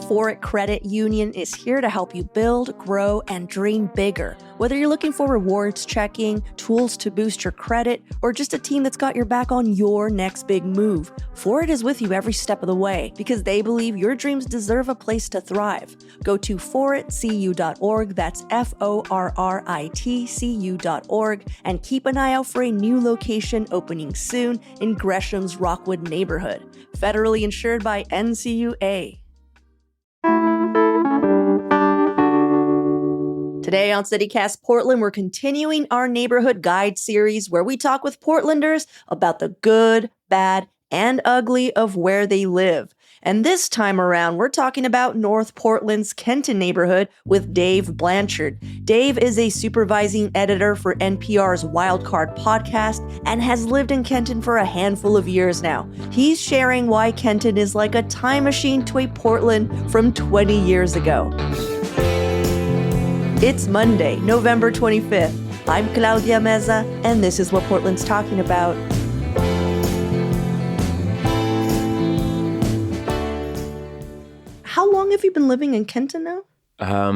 Forit Credit Union is here to help you build, grow, and dream bigger. Whether you're looking for rewards checking, tools to boost your credit, or just a team that's got your back on your next big move, Forit is with you every step of the way because they believe your dreams deserve a place to thrive. Go to foritcu.org, that's FORRITCU.org, and keep an eye out for a new location opening soon in Gresham's Rockwood neighborhood. Federally insured by NCUA. Today on CityCast Portland, we're continuing our neighborhood guide series where we talk with Portlanders about the good, bad, and ugly of where they live. And this time around, we're talking about North Portland's Kenton neighborhood with Dave Blanchard. Dave is a supervising editor for NPR's Wildcard podcast and has lived in Kenton for a handful of years now. He's sharing why Kenton is like a time machine to a Portland from 20 years ago. It's Monday, November 25th. I'm Claudia Meza, and this is what Portland's talking about. How long have you been living in Kenton now? I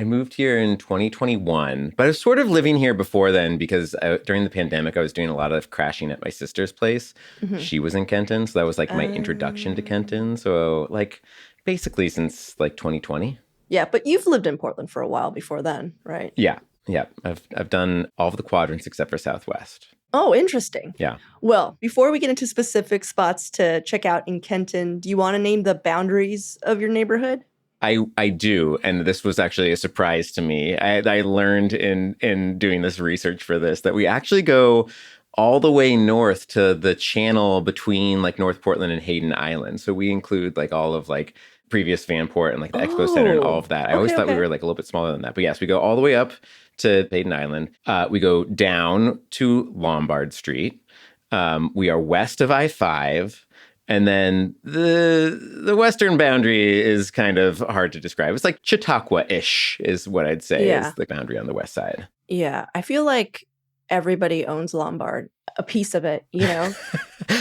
moved here in 2021, but I was sort of living here before then because during the pandemic, I was doing a lot of crashing at my sister's place. Mm-hmm. She was in Kenton, so that was like my introduction to Kenton. So like basically since like 2020. Yeah, but you've lived in Portland for a while before then, right? Yeah. I've done all of the quadrants except for Southwest. Oh, interesting. Yeah. Well, before we get into specific spots to check out in Kenton, do you want to name the boundaries of your neighborhood? I do, and this was actually a surprise to me. I learned in doing this research for this that we actually go all the way north to the channel between like North Portland and Hayden Island. So we include like all of like previous Vanport and like the Expo Center and all of that. I always thought we were like a little bit smaller than that. But yes, we go all the way up to Hayden Island. We go down to Lombard Street. We are west of I-5. And then the western boundary is kind of hard to describe. It's like Chautauqua-ish is what I'd say is the boundary on the west side. Yeah, I feel like everybody owns Lombard, a piece of it, you know?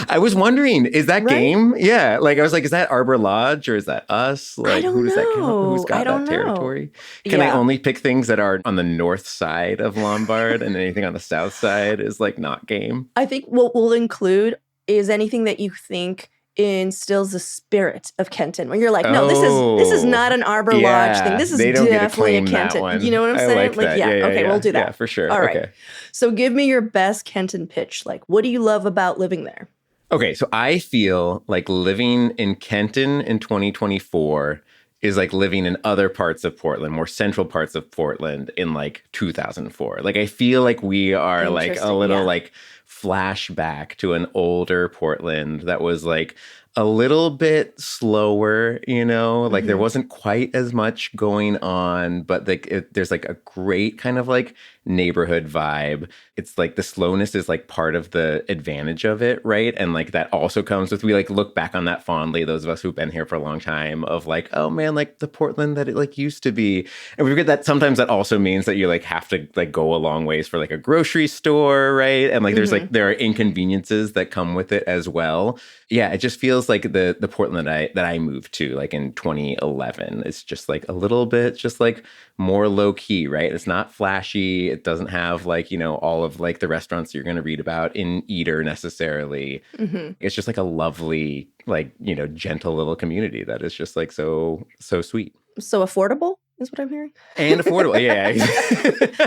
I was wondering, is that right? game? Yeah. Like, I was like, is that Arbor Lodge or is that us? Like, I don't who does know. that count? Who's got that territory? Can I only pick things that are on the north side of Lombard and anything on the south side is like not game? I think what we'll include is anything that you think instills the spirit of Kenton. When you're like, no, this is not an Arbor Lodge thing. This is definitely a Kenton. You know what I'm saying? Like yeah, okay, we'll do that. Yeah, for sure. All right. Okay. So give me your best Kenton pitch. Like, what do you love about living there? Okay, so I feel like living in Kenton in 2024 is like living in other parts of Portland, more central parts of Portland in like 2004. Like I feel like we are like a little like flashback to an older Portland that was like a little bit slower, you know, like there wasn't quite as much going on, but like there's like a great kind of like neighborhood vibe. It's like the slowness is like part of the advantage of it, right? And like that also comes with, we like look back on that fondly, those of us who've been here for a long time, of like, oh man, like the Portland that it like used to be. And we forget that sometimes that also means that you like have to like go a long ways for like a grocery store, right? And like there's like there are inconveniences that come with it as well. Yeah, it just feels like the Portland that I moved to like in 2011 is just like a little bit just like more low key, right? It's not flashy. It doesn't have like, you know, all of like the restaurants you're going to read about in Eater necessarily. It's just like a lovely, like, you know, gentle little community that is just like so sweet. So affordable is what I'm hearing. And affordable, yeah.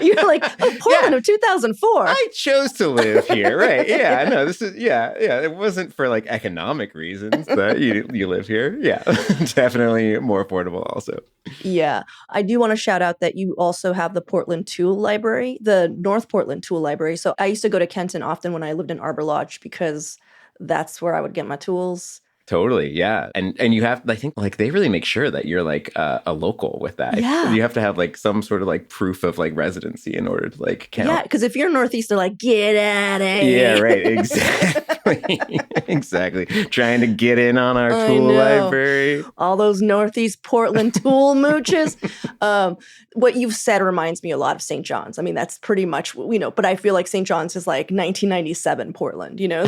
You're like, Portland of 2004. I chose to live here, right? Yeah, no, this is, yeah. It wasn't for like economic reasons that you live here. Yeah, definitely more affordable also. Yeah, I do want to shout out that you also have the Portland Tool Library, the North Portland Tool Library. So I used to go to Kenton often when I lived in Arbor Lodge because that's where I would get my tools. Totally, yeah. And you have, I think, like, they really make sure that you're, like, a local with that. Yeah. You have to have, like, some sort of, like, proof of, like, residency in order to, like, count. Yeah, because if you're Northeast, they're like, get out of here. Yeah, right, exactly. Exactly. Trying to get in on our I tool know. library. All those Northeast Portland tool mooches. What you've said reminds me a lot of St. John's. I mean, that's pretty much, but I feel like St. John's is like 1997 Portland, That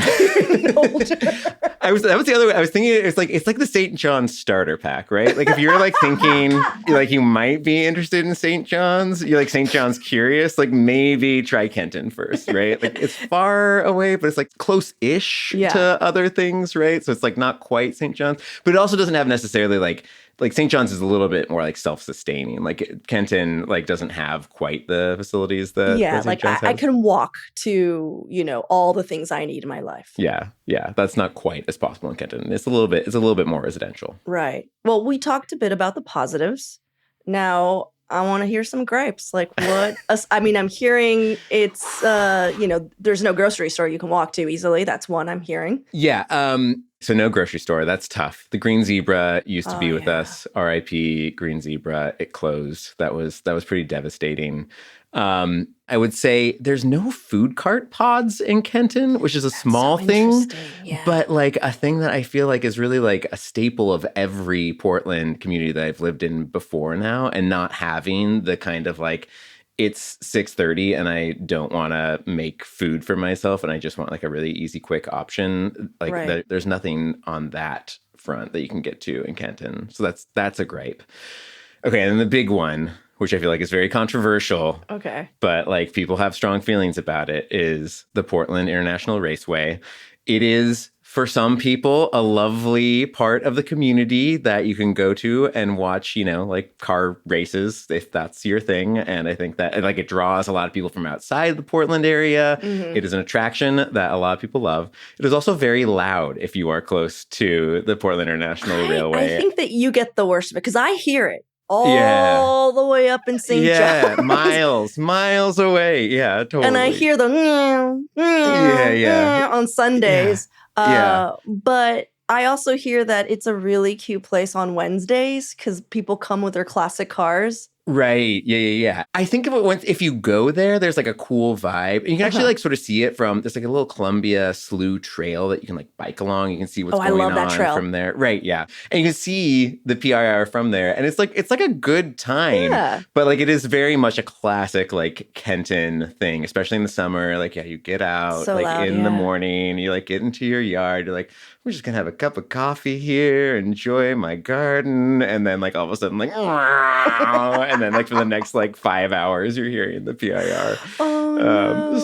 was the other way. I was thinking it's like the St. John's starter pack, right? Like if you're like thinking like you might be interested in St. John's, you're like St. John's curious, like maybe try Kenton first, right? Like it's far away, but it's like close-ish to other things, right? So it's like not quite St. John's, but it also doesn't have necessarily like St. John's is a little bit more like self-sustaining. Like Kenton like doesn't have quite the facilities that St. like John's I has. can walk to all the things I need in my life. Yeah, that's not quite as possible in Kenton. It's a little bit more residential. Right. Well, we talked a bit about the positives. Now I want to hear some gripes. Like what? I mean, I'm hearing it's there's no grocery store you can walk to easily. That's one I'm hearing. Yeah. So no grocery store. That's tough. The Green Zebra used to be with us. R.I.P. Green Zebra. It closed. That was pretty devastating. I would say there's no food cart pods in Kenton, which is a small thing, but like a thing that I feel like is really like a staple of every Portland community that I've lived in before now, and not having the kind of like, it's 6:30 and I don't want to make food for myself and I just want like a really easy, quick option. Like there's nothing on that front that you can get to in Kenton. So that's a gripe. Okay, and then the big one, which I feel like is very controversial. Okay. But like people have strong feelings about it, is the Portland International Raceway. It is, for some people, a lovely part of the community that you can go to and watch, like car races, if that's your thing. And I think that like it draws a lot of people from outside the Portland area. Mm-hmm. It is an attraction that a lot of people love. It is also very loud if you are close to the Portland International Railway. I think that you get the worst of it because I hear it all the way up in St. John's. miles away. Yeah, totally. And I hear the on Sundays. But I also hear that it's a really cute place on Wednesdays because people come with their classic cars. Right. Yeah. I think if you go there, there's like a cool vibe. And you can actually like sort of see it from, there's like a little Columbia Slough trail that you can like bike along. You can see what's going on from there. Right. Yeah. And you can see the PIR from there. And it's like a good time. Yeah. But like it is very much a classic like Kenton thing, especially in the summer. Like, you get out in the morning, you like get into your yard. You're like, we're just going to have a cup of coffee here, enjoy my garden. And then like all of a sudden like, and then like for the next like 5 hours, you're hearing the PIR.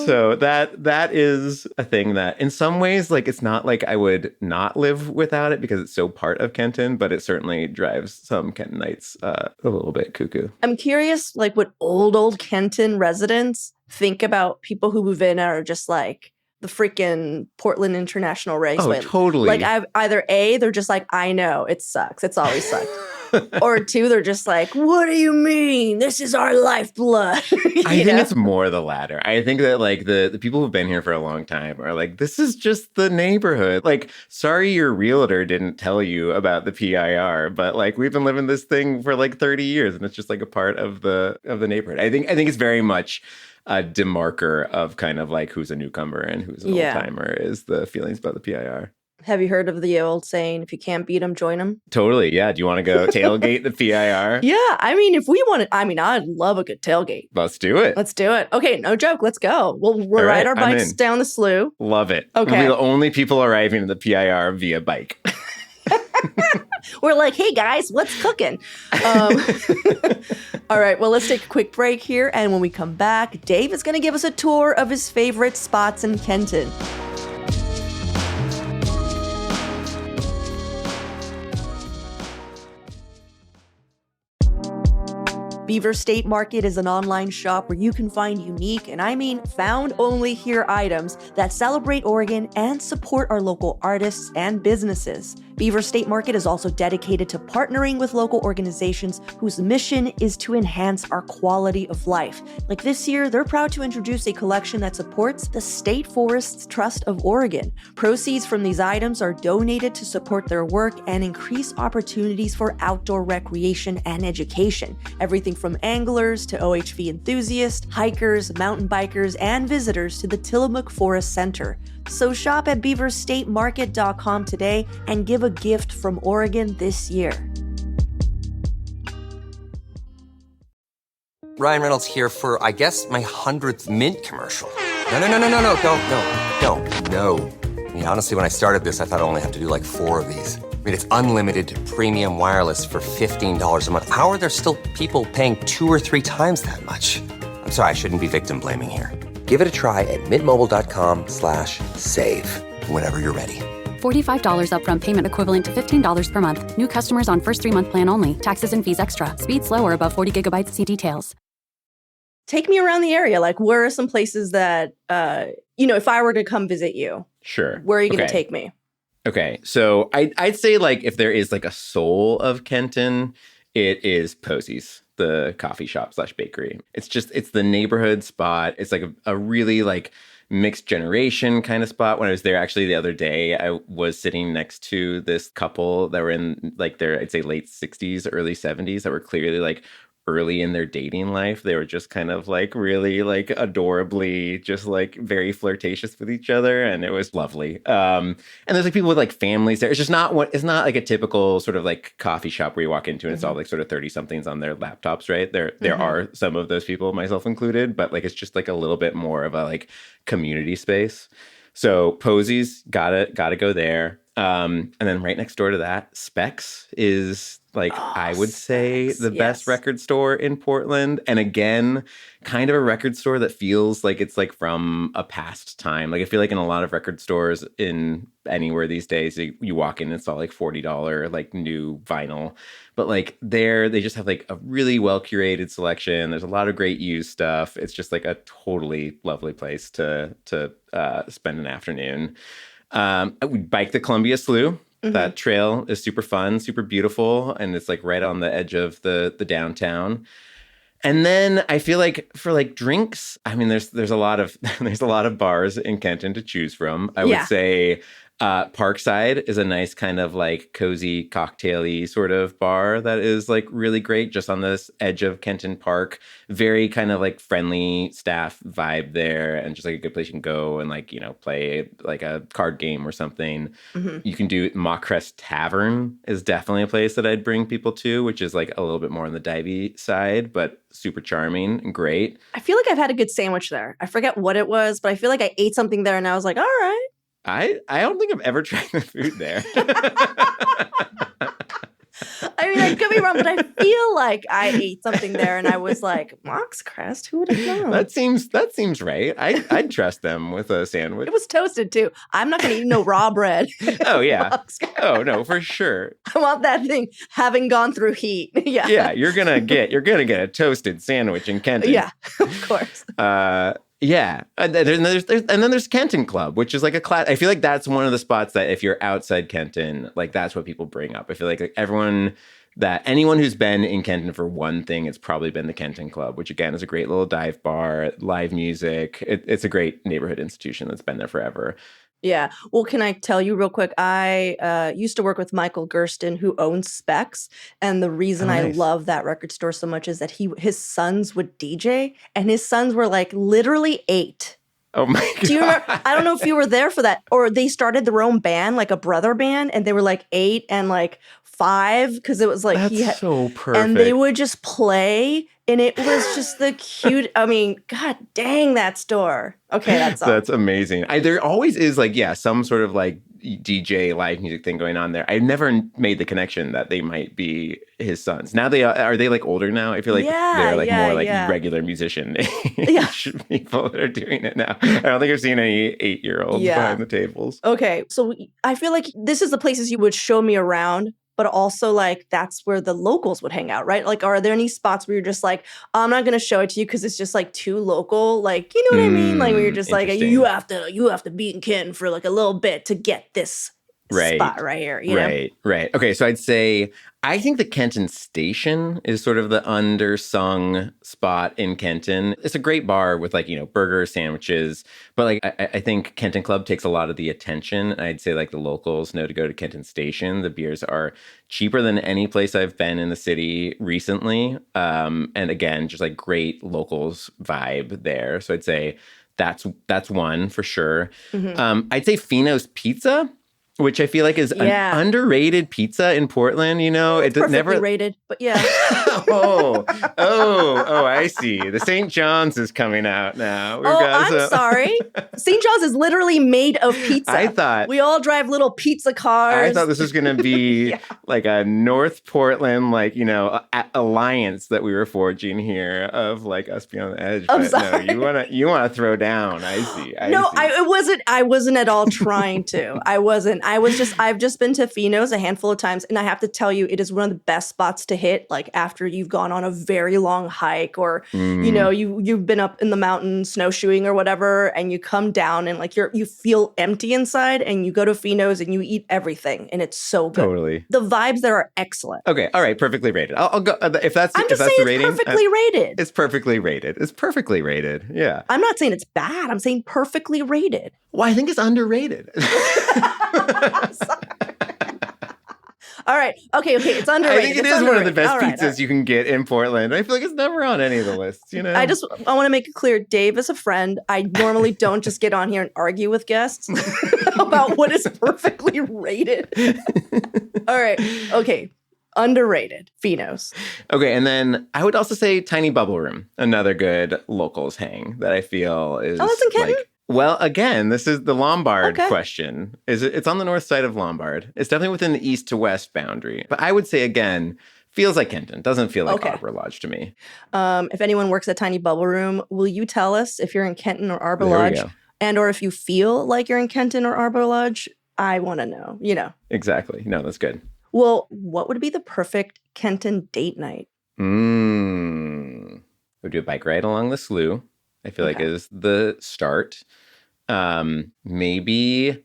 So that is a thing that in some ways, like it's not like I would not live without it because it's so part of Kenton, but it certainly drives some Kentonites a little bit cuckoo. I'm curious, like what old Kenton residents think about people who move in and are just like, the freaking Portland International Raceway. Oh, totally. Like either A, they're just like, I know, it sucks. It's always sucked. Or two, they're just like, what do you mean? This is our lifeblood. I think it's more the latter. I think that like the people who've been here for a long time are like, this is just the neighborhood. Like, sorry your realtor didn't tell you about the PIR, but like we've been living this thing for like 30 years and it's just like a part of the neighborhood. I think it's very much a demarker of kind of like who's a newcomer and who's an old timer is the feelings about the PIR. Have you heard of the old saying, if you can't beat them, join them? Totally. Yeah. Do you want to go tailgate the PIR? Yeah. I mean, if we want to, I'd love a good tailgate. Let's do it. Okay. No joke. Let's go. We'll ride our bikes down the slough. Love it. Okay. We'll be the only people arriving at the PIR via bike. We're like, hey guys, what's cooking? All right, well, let's take a quick break here. And when we come back, Dave is going to give us a tour of his favorite spots in Kenton. Beaver State Market is an online shop where you can find unique, and I mean found only here items that celebrate Oregon and support our local artists and businesses. Beaver State Market is also dedicated to partnering with local organizations whose mission is to enhance our quality of life. Like this year, they're proud to introduce a collection that supports the State Forests Trust of Oregon. Proceeds from these items are donated to support their work and increase opportunities for outdoor recreation and education. Everything from anglers to OHV enthusiasts, hikers, mountain bikers, and visitors to the Tillamook Forest Center. So shop at beaverstatemarket.com today and give a gift from Oregon this year. Ryan Reynolds here for, I guess, my 100th Mint commercial. No, don't. No. I mean, honestly, when I started this, I thought I only have to do like 4 of these. I mean, it's unlimited premium wireless for $15 a month. How are there still people paying 2 or 3 times that much? I'm sorry, I shouldn't be victim blaming here. Give it a try at mintmobile.com/save. Whenever you're ready. $45 upfront payment equivalent to $15 per month. New customers on first 3-month plan only. Taxes and fees extra. Speed slower above 40 gigabytes. See details. Take me around the area. Like, where are some places that, if I were to come visit you, Sure. where are you going to take me? Okay. So I'd say, like, if there is like a soul of Kenton, it is Posey's, the coffee shop / bakery. It's the neighborhood spot. It's like a really like mixed generation kind of spot. When I was there actually the other day, I was sitting next to this couple that were in like their, I'd say late 60s, early 70s, that were clearly like early in their dating life. They were just kind of like really like adorably just like very flirtatious with each other, and it was lovely. And there's like people with like families there. It's just not it's not like a typical sort of like coffee shop where you walk into and it's all like sort of 30 somethings on their laptops, right? There are some of those people, myself included, but like it's just like a little bit more of a like community space. So Posey's gotta go there. And then right next door to that, Specs is like, I would say the best record store in Portland. And again, kind of a record store that feels like it's like from a past time. Like I feel like in a lot of record stores in anywhere these days, you walk in and it's all like $40 like new vinyl. But like there, they just have like a really well curated selection. There's a lot of great used stuff. It's just like a totally lovely place to spend an afternoon. We biked the Columbia Slough. Mm-hmm. That trail is super fun, super beautiful, and it's like right on the edge of the downtown. And then I feel like for like drinks, I mean, there's a lot of there's a lot of bars in Kenton to choose from. I would say Parkside is a nice kind of like cozy cocktail-y sort of bar that is like really great, just on this edge of Kenton Park. Very kind of like friendly staff vibe there, and just like a good place you can go and like, play like a card game or something. Mm-hmm. You can do Mockcrest Tavern is definitely a place that I'd bring people to, which is like a little bit more on the divey side, but super charming and great. I feel like I've had a good sandwich there. I forget what it was, but I feel like I ate something there and I was like, all right. I don't think I've ever tried the food there. I mean, I could be wrong, but I feel like I ate something there and I was like, Mox Crest, who would have known? That seems right. I'd trust them with a sandwich. It was toasted too. I'm not going to eat no raw bread. Oh yeah. Oh no, for sure. I want that thing having gone through heat. Yeah. Yeah, you're gonna get a toasted sandwich in Kenton. Yeah, of course. Yeah, and then there's Kenton Club, which is like a class. I feel like that's one of the spots that if you're outside Kenton, like that's what people bring up. I feel like anyone who's been in Kenton for one thing, it's probably been the Kenton Club, which again is a great little dive bar, live music. It's a great neighborhood institution that's been there forever. Yeah. Well, can I tell you real quick? I used to work with Michael Gersten, who owns Specs. And the reason I love that record store so much is that his sons would DJ, and his sons were like literally 8. Oh my God. Do you remember? I don't know if you were there for that, or they started their own band, like a brother band, and they were like 8 and like 5, because it was like that's so perfect. And they would just play, and it was just the cute. I mean, God dang that store. Okay, that's amazing. There always is like some sort of like DJ live music thing going on there. I never made the connection that they might be his sons. Now are they like older now? I feel like they're like more like regular musician people that are doing it now. I don't think I've seen any 8-year-olds behind the tables. Okay, so I feel like this is the places you would show me around, but also like that's where the locals would hang out, right? Like, are there any spots where you're just like, I'm not going to show it to you because it's just like too local? Like, you know what I mean? Like, where you're just like, you have to be in Kenton for like a little bit to get this spot right here. You know? Right. Okay, so I'd say I think the Kenton Station is sort of the undersung spot in Kenton. It's a great bar with like, burgers, sandwiches, but like I think Kenton Club takes a lot of the attention. I'd say like the locals know to go to Kenton Station. The beers are cheaper than any place I've been in the city recently. And again, just like great locals vibe there. So I'd say that's one for sure. I'd say Fino's Pizza, which I feel like is an underrated pizza in Portland. It's perfectly never rated, but yeah. oh, I see. The St. John's is coming out now. I'm sorry. St. John's is literally made of pizza. I thought we all drive little pizza cars. I thought this was going to be like a North Portland, alliance that we were forging here of like us being on the edge. I'm but sorry. No, you want to throw down. I see. I wasn't at all trying to. I wasn't. I've just been to Fino's a handful of times, and I have to tell you, it is one of the best spots to hit, like after you've gone on a very long hike, or you've been up in the mountains snowshoeing or whatever, and you come down and like you feel empty inside, and you go to Fino's and you eat everything, and it's so good. Totally, the vibes there are excellent. Okay, all right, perfectly rated. I'll go if that's I'm just if that's saying the rating. It's perfectly rated. It's perfectly rated. It's perfectly rated. Yeah. I'm not saying it's bad. I'm saying perfectly rated. Well, I think it's underrated. All right. Okay. It's underrated. I think it is one of the best pizzas you can get in Portland. I feel like it's never on any of the lists, I want to make it clear, Dave is a friend. I normally don't just get on here and argue with guests about what is perfectly rated. All right. Okay. Underrated. Fino's. Okay, and then I would also say Tiny Bubble Room, another good locals hang that I feel is that's in Kenton? Well, again, this is the Lombard question. It's on the north side of Lombard. It's definitely within the east to west boundary. But I would say, again, feels like Kenton. Doesn't feel like Arbor Lodge to me. If anyone works at Tiny Bubble Room, will you tell us if you're in Kenton or Arbor Lodge? And or if you feel like you're in Kenton or Arbor Lodge? I want to know, Exactly. No, that's good. Well, what would be the perfect Kenton date night? We'd do a bike ride along the slough. I feel like is the start. Maybe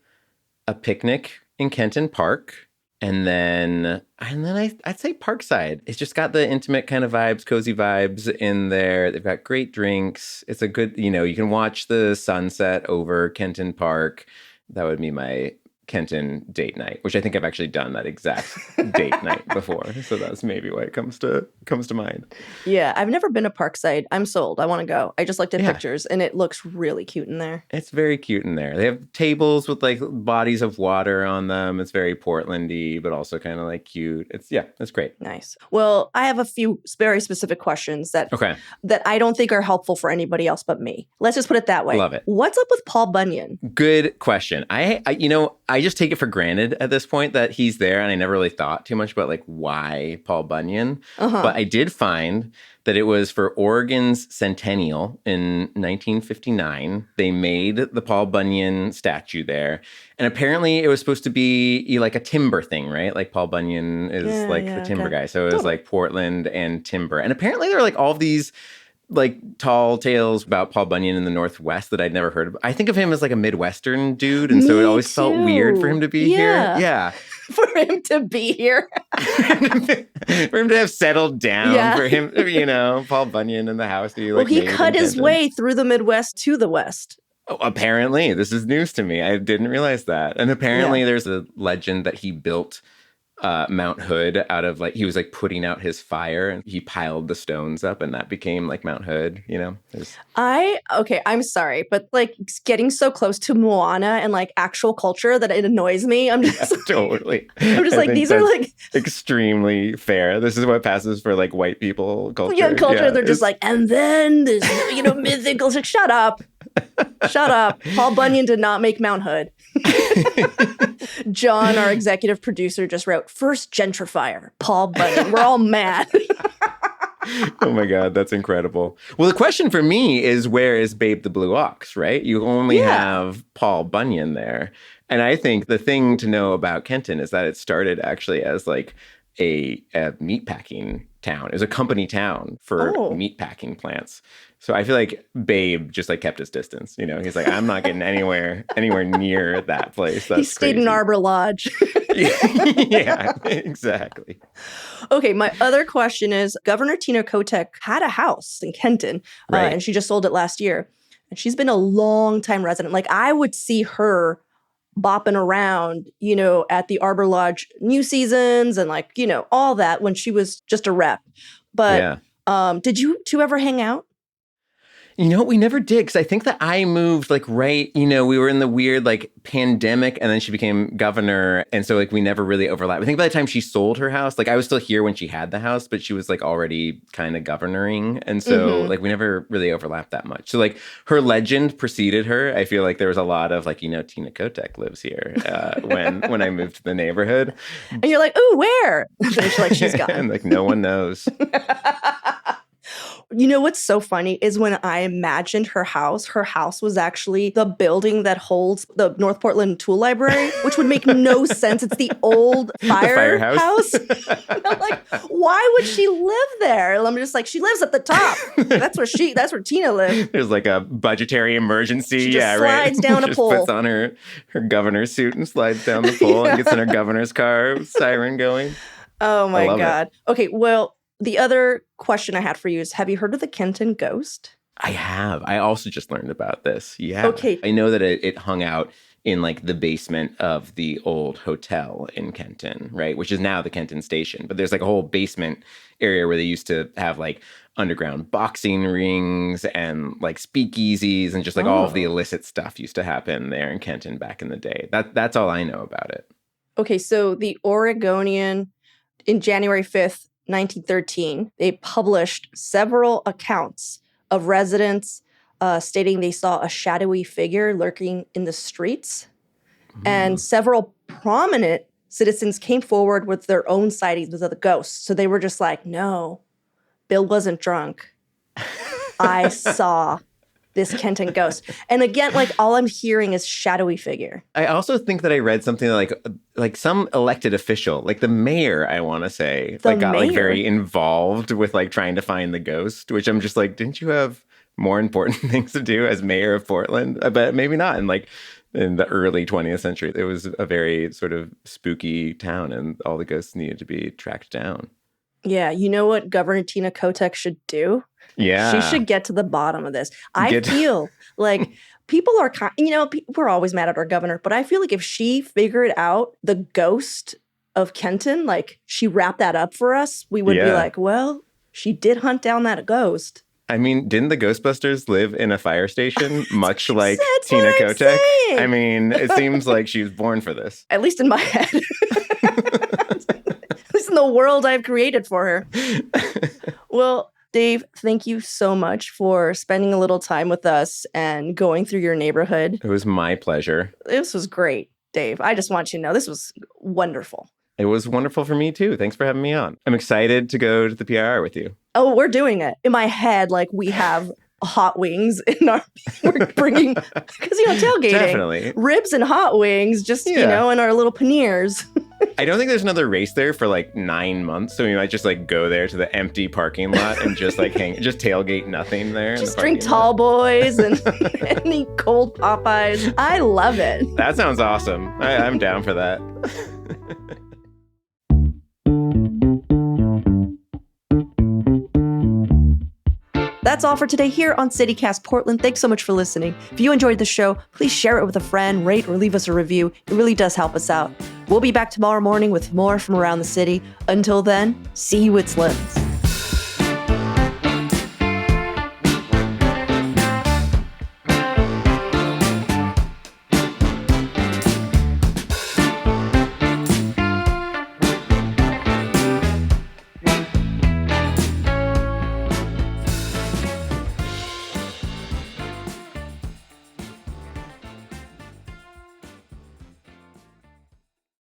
a picnic in Kenton Park. And then I'd say Parkside. It's just got the intimate kind of vibes, cozy vibes in there. They've got great drinks. It's a good, you can watch the sunset over Kenton Park. That would be my Kenton date night, which I think I've actually done that exact date night before. So that's maybe why it comes to mind. Yeah, I've never been to Parkside. I'm sold. I want to go. I just looked at pictures and it looks really cute in there. It's very cute in there. They have tables with like bodies of water on them. It's very Portlandy, but also kind of like cute. It's great. Nice. Well, I have a few very specific questions that I don't think are helpful for anybody else but me. Let's just put it that way. Love it. What's up with Paul Bunyan? Good question. I just take it for granted at this point that he's there, and I never really thought too much about like why Paul Bunyan. But I did find that it was for Oregon's centennial in 1959. They made the Paul Bunyan statue there, and apparently it was supposed to be like a timber thing, right? Like Paul Bunyan is the timber guy, so it was like Portland and timber. And apparently there were like all of these like tall tales about Paul Bunyan in the Northwest that I'd never heard of. I think of him as like a Midwestern dude, and so it always felt weird for him to be here. Yeah. For him to be here. For him to have settled down. Yeah. For him, Paul Bunyan in the house. He cut his way through the Midwest to the West. Oh, apparently. This is news to me. I didn't realize that. And apparently there's a legend that he built Mount Hood out of he was putting out his fire and he piled the stones up and that became Mount Hood, I'm sorry, but getting so close to Moana and actual culture that it annoys me. I'm just totally. I'm just these are extremely fair. This is what passes for white people culture. Yeah, culture. Yeah, they're just and then this mythical. Shut up. Shut up. Paul Bunyan did not make Mount Hood. John, our executive producer, just wrote, first gentrifier, Paul Bunyan. We're all mad. Oh my God, that's incredible. Well, the question for me is, where is Babe the Blue Ox, right? You only have Paul Bunyan there. And I think the thing to know about Kenton is that it started actually as a meatpacking town. It was a company town for Oh. meatpacking plants. So I feel like Babe just like kept his distance. You know, he's like, I'm not getting anywhere near that place. That's He stayed in crazy. Arbor Lodge. Yeah, exactly. Okay, my other question is Governor Tina Kotek had a house in Kenton, Right. and she just sold it last year. And she's been a long time resident. Like, I would see her bopping around, you know, at the Arbor Lodge new seasons and like, you know, all that when she was just a rep. But did you two ever hang out? You know, we never did, because I think that I moved like right, you know, we were in the weird like pandemic, and then she became governor. And so like we never really overlapped. I think by the time she sold her house, like I was still here when she had the house, but she was like already kind of governoring. And so like we never really overlapped that much. So like her legend preceded her. I feel like there was a lot of like, you know, Tina Kotek lives here when I moved to the neighborhood. And you're like, ooh, where? And she's like, she's gone. And like no one knows. You know what's so funny is when I imagined her house was actually the building that holds the North Portland Tool Library, which would make no sense. It's the old firehouse. And I'm like, why would she live there? And I'm just like, she lives at the top. That's where Tina lived. There's like a budgetary emergency. She just slides right. down a Just pole. puts on her governor's suit and slides down the pole and gets in her governor's car, siren going. Oh my love it. God. Okay, well, the other question I had for you is, have you heard of the Kenton ghost? I have. I also just learned about this. Yeah. Okay. I know that it hung out in like the basement of the old hotel in Kenton, right? Which is now the Kenton station. But there's like a whole basement area where they used to have like underground boxing rings and like speakeasies and just like all of the illicit stuff used to happen there in Kenton back in the day. That's all I know about it. Okay, so the Oregonian, in January 5th, 1913, they published several accounts of residents stating they saw a shadowy figure lurking in the streets. And several prominent citizens came forward with their own sightings of the ghosts. So they were just like, no, Bill wasn't drunk. I saw this Kenton ghost. And again, like all I'm hearing is shadowy figure. I also think that I read something like some elected official, like the mayor, I want to say, The like got like mayor? very involved with like trying to find the ghost, which I'm just like, didn't you have more important things to do as mayor of Portland? But maybe not. And like in the early 20th century, it was a very sort of spooky town and all the ghosts needed to be tracked down. Yeah, you know what Governor Tina Kotek should do? Yeah. She should get to the bottom of this. I feel like people are, we're always mad at our governor, but I feel like if she figured out the ghost of Kenton, like she wrapped that up for us, we would be like, well, she did hunt down that ghost. I mean, didn't the Ghostbusters live in a fire station, much like That's Tina what I'm Kotek? saying. I mean, it seems like she was born for this. At least in my head. At least in the world I've created for her. Well, Dave, thank you so much for spending a little time with us and going through your neighborhood. It was my pleasure. This was great, Dave. I just want you to know this was wonderful. It was wonderful for me, too. Thanks for having me on. I'm excited to go to the PIR with you. Oh, we're doing it. In my head, like we have hot wings in our, we're bringing, because, tailgating. Definitely. Ribs and hot wings, just, in our little panniers. I don't think there's another race there for like 9 months. So we might just like go there to the empty parking lot and just like just tailgate nothing there. Just drink tall boys and eat cold Popeyes. I love it. That sounds awesome. I'm down for that. That's all for today here on CityCast Portland. Thanks so much for listening. If you enjoyed the show, please share it with a friend, rate or leave us a review. It really does help us out. We'll be back tomorrow morning with more from around the city. Until then, see you at Slim's.